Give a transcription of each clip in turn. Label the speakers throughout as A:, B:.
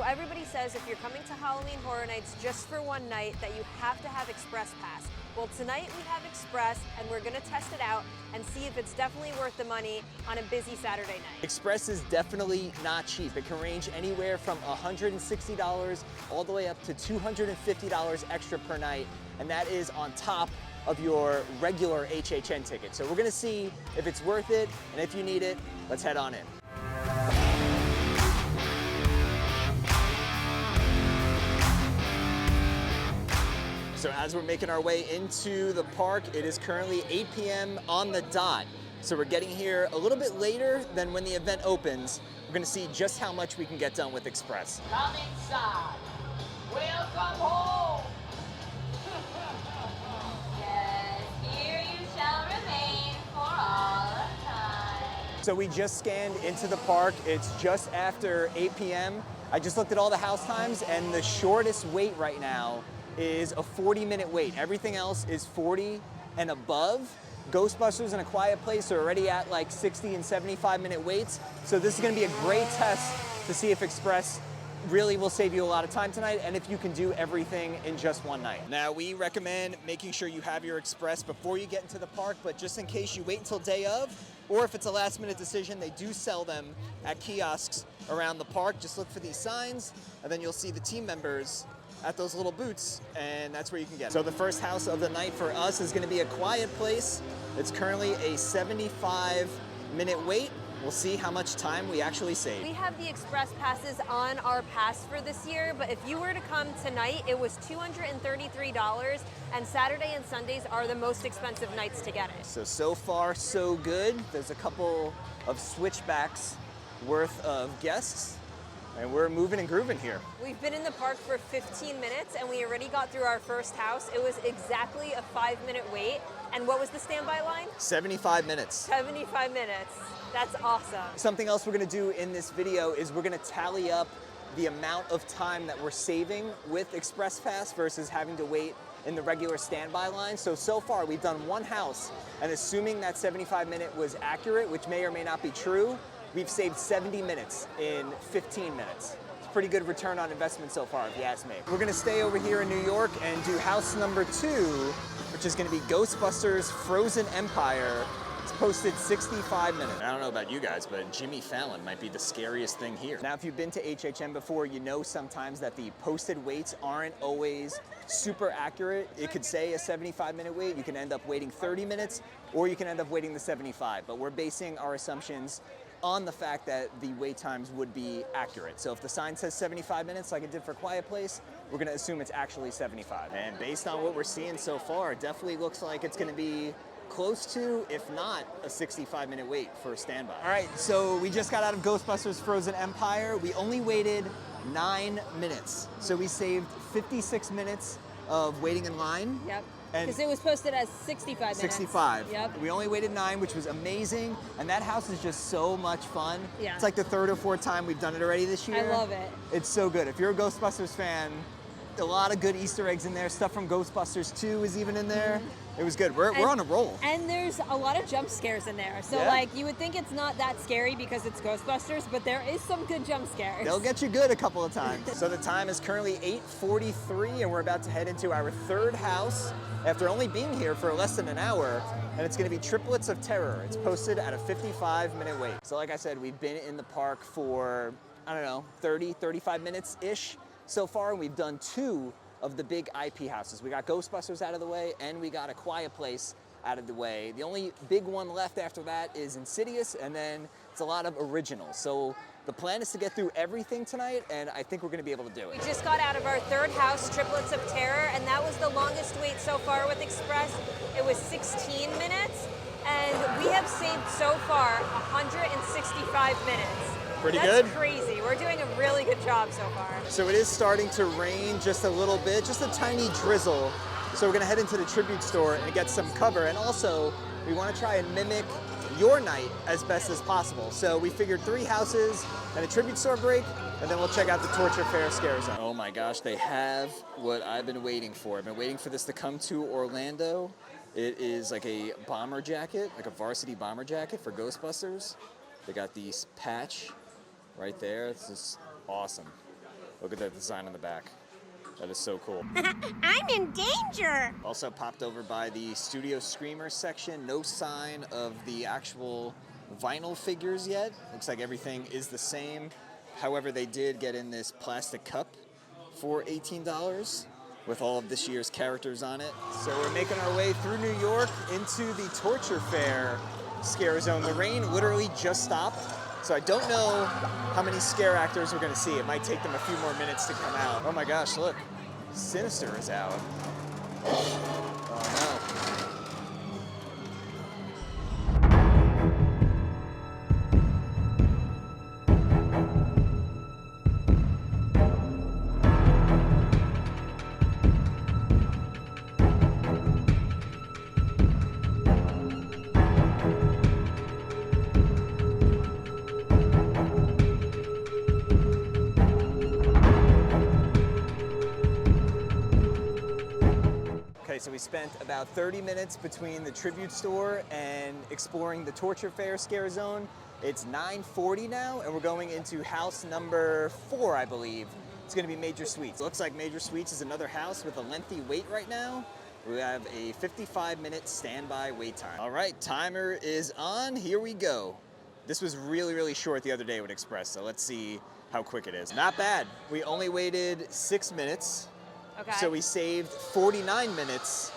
A: So everybody says if you're coming to Halloween Horror Nights just for one night that you have to have Express Pass. Well, tonight we have Express, and we're gonna test it out and see if it's definitely worth the money on a busy Saturday night.
B: Express is definitely not cheap. It can range anywhere from $160 all the way up to $250 extra per night, and that is on top of your regular HHN ticket. So we're gonna see if it's worth it, and if you need it, let's head on in. So as we're making our way into the park, it is currently 8 p.m. on the dot. So we're getting here a little bit later than when the event opens. We're gonna see just how much we can get done with Express.
C: Come inside. Welcome home.
D: Yes, here you shall remain for all of time.
B: So we just scanned into the park. It's just after 8 p.m. I just looked at all the house times, and the shortest wait right now is a 40-minute wait. Everything else is 40 and above. Ghostbusters and A Quiet Place are already at like 60 and 75-minute waits. So this is gonna be a great test to see if Express really will save you a lot of time tonight, and if you can do everything in just one night. Now, we recommend making sure you have your Express before you get into the park, but just in case you wait until day of, or if it's a last-minute decision, they do sell them at kiosks around the park. Just look for these signs, and then you'll see the team members at those little booths, and that's where you can get it. So the first house of the night for us is gonna be A Quiet Place. It's currently a 75-minute wait. We'll see how much time we actually save.
A: We have the Express Passes on our pass for this year, but if you were to come tonight, it was $233, and Saturday and Sundays are the most expensive nights to get it.
B: So far, so good. There's a couple of switchbacks worth of guests, and we're moving and grooving here.
A: We've been in the park for 15 minutes, and we already got through our first house. It was exactly a 5-minute wait. And what was the standby line?
B: 75 minutes.
A: 75 minutes. That's awesome.
B: Something else we're gonna do in this video is we're gonna tally up the amount of time that we're saving with Express Pass versus having to wait in the regular standby line. So far we've done one house, and assuming that 75-minute was accurate, which may or may not be true, we've saved 70 minutes in 15 minutes. It's a pretty good return on investment so far, if you ask me. We're gonna stay over here in New York and do house number 2, which is gonna be Ghostbusters Frozen Empire. It's posted 65 minutes. I don't know about you guys, but Jimmy Fallon might be the scariest thing here. Now, if you've been to HHN before, you know sometimes that the posted waits aren't always super accurate. It could say a 75-minute wait. You can end up waiting 30 minutes, or you can end up waiting the 75. But we're basing our assumptions on the fact that the wait times would be accurate. So if the sign says 75 minutes like it did for Quiet Place, we're gonna assume it's actually 75. And based on what we're seeing so far, it definitely looks like it's gonna be close to, if not, a 65-minute wait for a standby. All right, so we just got out of Ghostbusters Frozen Empire. We only waited 9 minutes. So we saved 56 minutes of waiting in line.
A: Yep.
B: And
A: because it was posted as 65 minutes.
B: 65.
A: Yep.
B: We only waited 9, which was amazing. And that house is just so much fun.
A: Yeah.
B: It's like the 3rd or 4th time we've done it already this year.
A: I love it.
B: It's so good. If you're a Ghostbusters fan, a lot of good Easter eggs in there. Stuff from Ghostbusters 2 is even in there. It was good. We're on a roll.
A: And there's a lot of jump scares in there. So like you would think it's not that scary because it's Ghostbusters, but there is some good jump scares.
B: They'll get you good a couple of times. So the time is currently 8:43, and we're about to head into our 3rd house after only being here for less than an hour, and it's gonna be Triplets of Terror. It's posted at a 55-minute wait. So like I said, we've been in the park for, I don't know, 30, 35 minutes-ish so far, and we've done 2 of the big IP houses. We got Ghostbusters out of the way, and we got A Quiet Place out of the way. The only big one left after that is Insidious, and then it's a lot of originals. So the plan is to get through everything tonight, and I think we're gonna be able to do it.
A: We just got out of our 3rd house, Triplets of Terror, and that was the longest wait so far with Express. It was 16 minutes, and we have saved so far 165 minutes.
B: Pretty good.
A: That's crazy. We're doing a really good job so far.
B: So it is starting to rain just a little bit, just a tiny drizzle. So we're gonna head into the tribute store and get some cover. And also, we wanna try and mimic your night as best as possible. So we figured 3 houses and a tribute store break, and then we'll check out the Torture Fair Scare Zone. Oh my gosh, they have what I've been waiting for. I've been waiting for this to come to Orlando. It is like a bomber jacket, like a varsity bomber jacket for Ghostbusters. They got these patch right there. It's just awesome. Look at that design on the back. That is so cool.
A: I'm in danger.
B: Also popped over by the Studio Screamer section. No sign of the actual vinyl figures yet. Looks like everything is the same. However, they did get in this plastic cup for $18 with all of this year's characters on it. So we're making our way through New York into the Torture Fair scare zone. The rain literally just stopped, so I don't know how many scare actors we're gonna see. It might take them a few more minutes to come out. Oh my gosh, look, Sinister is out. Oh no. Okay, so we spent about 30 minutes between the tribute store and exploring the Torture Fair scare zone. It's 9:40 now, and we're going into house number 4, I believe. It's gonna be Major Suites. Looks like Major Suites is another house with a lengthy wait right now. We have a 55-minute standby wait time. All right, timer is on, here we go. This was really, really short the other day with Express, so let's see how quick it is. Not bad. We only waited 6 minutes.
A: Okay.
B: So we saved 49 minutes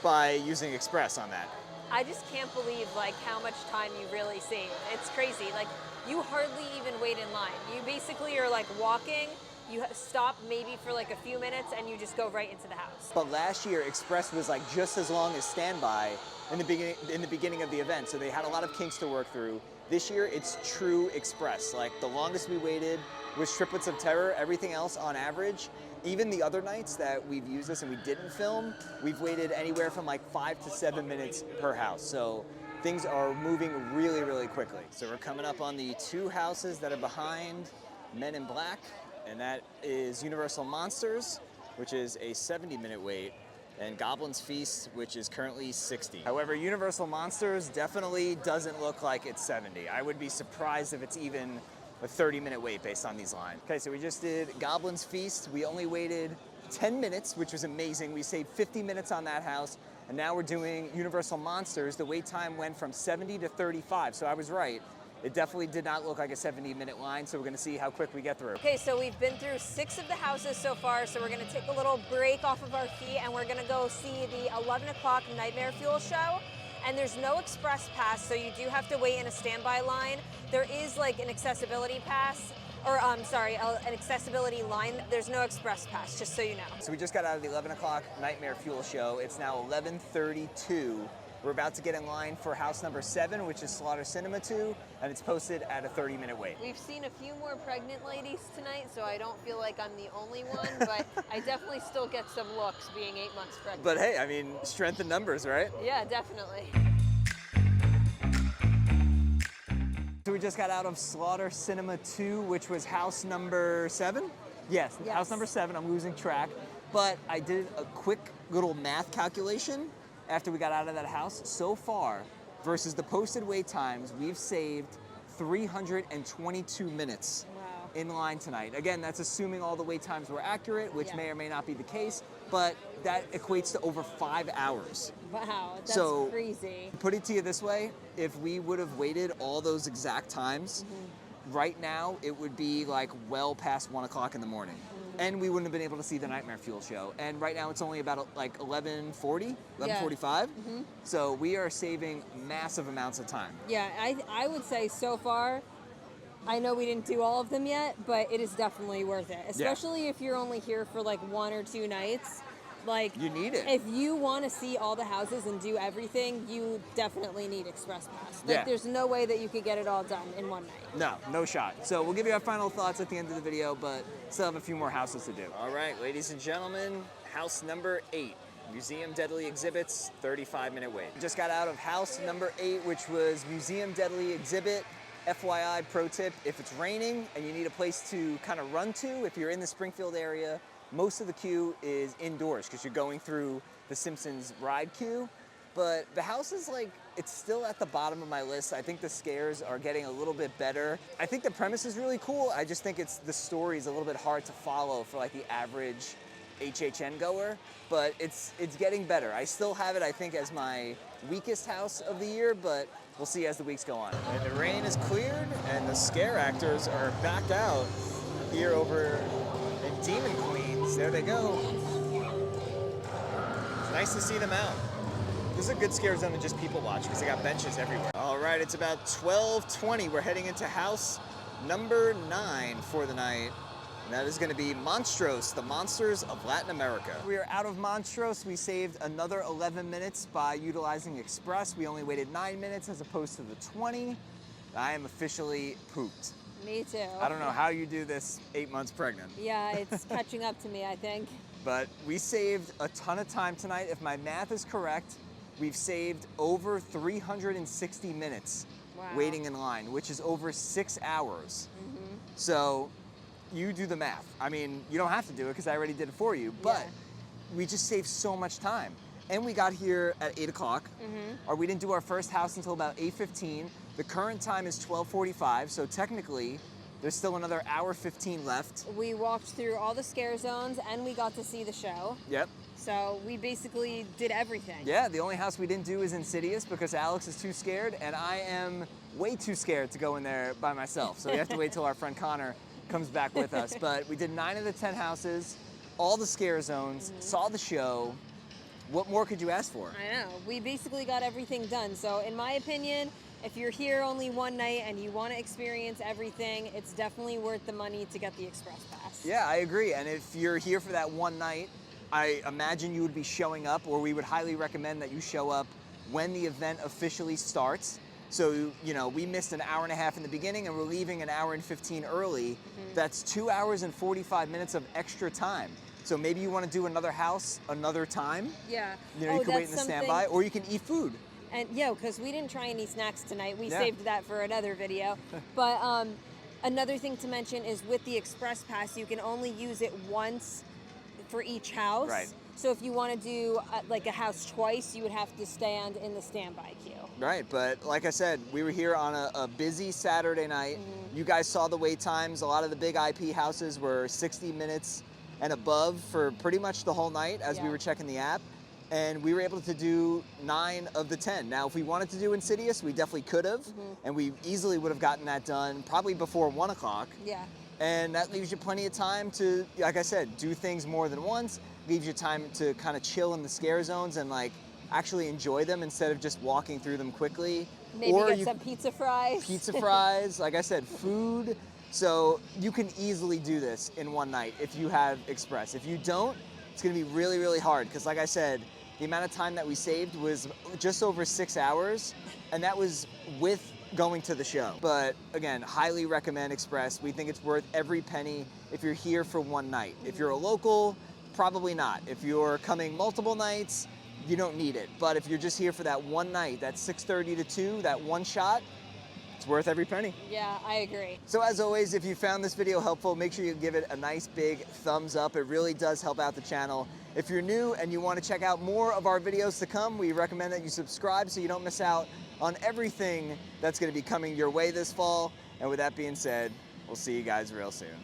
B: by using Express on that.
A: I just can't believe like how much time you really save. It's crazy. Like you hardly even wait in line. You basically are like walking, you stop maybe for like a few minutes and you just go right into the house.
B: But last year, Express was like just as long as standby in the beginning of the event. So they had a lot of kinks to work through. This year, it's true Express. Like the longest we waited was Triplets of Terror. Everything else on average, even the other nights that we've used this and we didn't film, we've waited anywhere from like 5 to 7 minutes per house. So things are moving really, really quickly. So we're coming up on the 2 houses that are behind Men in Black, and that is Universal Monsters, which is a 70-minute wait, and Goblin's Feast, which is currently 60. However, Universal Monsters definitely doesn't look like it's 70. I would be surprised if it's even a 30-minute wait based on these lines. Okay, so we just did Goblin's Feast. We only waited 10 minutes, which was amazing. We saved 50 minutes on that house, and now we're doing Universal Monsters. The wait time went from 70 to 35, so I was right. It definitely did not look like a 70-minute line, so we're gonna see how quick we get through.
A: Okay, so we've been through 6 of the houses so far, so we're gonna take a little break off of our feet and we're gonna go see the 11 o'clock Nightmare Fuel show. And there's no express pass, so you do have to wait in a standby line. There is like an accessibility pass, or an accessibility line. There's no express pass, just so you know.
B: So we just got out of the 11 o'clock Nightmare Fuel show. It's now 11:32. We're about to get in line for house number 7, which is Slaughter Cinema 2, and it's posted at a 30-minute wait.
A: We've seen a few more pregnant ladies tonight, so I don't feel like I'm the only one, but I definitely still get some looks being 8 months pregnant.
B: But hey, I mean, strength in numbers, right?
A: Yeah, definitely.
B: So we just got out of Slaughter Cinema 2, which was house number 7? Yes, house number 7, I'm losing track. But I did a quick little math calculation after we got out of that house. So far, versus the posted wait times, we've saved 322 minutes in line tonight. Again, that's assuming all the wait times were accurate, which may or may not be the case, but that equates to over 5 hours.
A: Wow, that's
B: so,
A: crazy.
B: Put it to you this way, if we would have waited all those exact times, right now it would be like well past 1 o'clock in the morning. And we wouldn't have been able to see the Nightmare Fuel show. And right now it's only about like 11:40, 11:45. So we are saving massive amounts of time.
A: Yeah, I would say so far, I know we didn't do all of them yet, but it is definitely worth it. Especially if you're only here for like 1 or 2 nights. Like,
B: you need it.
A: If you want to see all the houses and do everything, you definitely need Express Pass. Like, there's no way that you could get it all done in one night.
B: No shot. So we'll give you our final thoughts at the end of the video, but still have a few more houses to do. All right, ladies and gentlemen, house number 8. Museum Deadly Exhibits, 35-minute wait. Just got out of house number 8, which was Museum Deadly Exhibit. FYI, pro tip, if it's raining and you need a place to kind of run to, if you're in the Springfield area, most of the queue is indoors because you're going through the Simpsons ride queue. But the house is like it's still at the bottom of my list. I think the scares are getting a little bit better. I think the premise is really cool. I just think the story is a little bit hard to follow for like the average HHN goer, but it's getting better. I still have it, I think, as my weakest house of the year, but we'll see as the weeks go on.
E: And the rain is cleared, and the scare actors are back out here over in Demon Queens. There they go. It's nice to see them out. This is a good scare zone to just people watch because they got benches everywhere. All right, it's about 12:20. We're heading into house number 9 for the night. And that is going to be Monstros, the monsters of Latin America.
B: We are out of Monstros. We saved another 11 minutes by utilizing Express. We only waited 9 minutes as opposed to the 20. I am officially pooped.
A: Me too.
B: I don't know how you do this 8 months pregnant.
A: Yeah, it's catching up to me, I think.
B: But we saved a ton of time tonight. If my math is correct, we've saved over 360 minutes waiting in line, which is over 6 hours. So you do the math. I mean, you don't have to do it because I already did it for you, but we just saved so much time. And we got here at 8 o'clock, or we didn't do our first house until about 8:15. The current time is 12:45, so technically there's still another hour 15 left.
A: We walked through all the scare zones and we got to see the show.
B: Yep.
A: So we basically did everything.
B: Yeah, the only house we didn't do is Insidious because Alex is too scared and I am way too scared to go in there by myself. So we have to wait till our friend Connor comes back with us. But we did 9 of the 10 houses, all the scare zones, saw the show. What more could you ask for?
A: I know. We basically got everything done. So in my opinion, if you're here only one night and you want to experience everything, it's definitely worth the money to get the Express Pass.
B: Yeah, I agree. And if you're here for that one night, I imagine you would be showing up, or we would highly recommend that you show up when the event officially starts. So, you know, we missed an hour and a half in the beginning and we're leaving an hour and 15 early. That's 2 hours and 45 minutes of extra time. So maybe you want to do another house another time.
A: Yeah.
B: You know, you can wait in the standby, or you can eat food.
A: And yeah, because we didn't try any snacks tonight. We saved that for another video. But another thing to mention is with the Express Pass, you can only use it once for each house.
B: Right.
A: So if you want to do like a house twice, you would have to stand in the standby queue.
B: Right, but like I said, we were here on a busy Saturday night. You guys saw the wait times. A lot of the big IP houses were 60 minutes and above for pretty much the whole night as we were checking the app. And we were able to do 9 of the 10. Now, if we wanted to do Insidious, we definitely could have. And we easily would have gotten that done probably before 1 o'clock.
A: Yeah.
B: And that leaves you plenty of time to, like I said, do things more than once. Leaves you time to kind of chill in the scare zones and like actually enjoy them instead of just walking through them quickly.
A: Maybe get some pizza fries.
B: Pizza fries, like I said, food. So you can easily do this in one night if you have Express. If you don't, it's gonna be really, really hard because like I said, the amount of time that we saved was just over 6 hours, and that was with going to the show. But again, highly recommend Express. We think it's worth every penny if you're here for one night. If you're a local, probably not. If you're coming multiple nights, you don't need it. But if you're just here for that one night, that 6:30 to 2, that one shot, it's worth every penny.
A: Yeah, I agree.
B: So as always, if you found this video helpful, make sure you give it a nice big thumbs up. It really does help out the channel. If you're new and you want to check out more of our videos to come, we recommend that you subscribe so you don't miss out on everything that's going to be coming your way this fall. And with that being said, we'll see you guys real soon.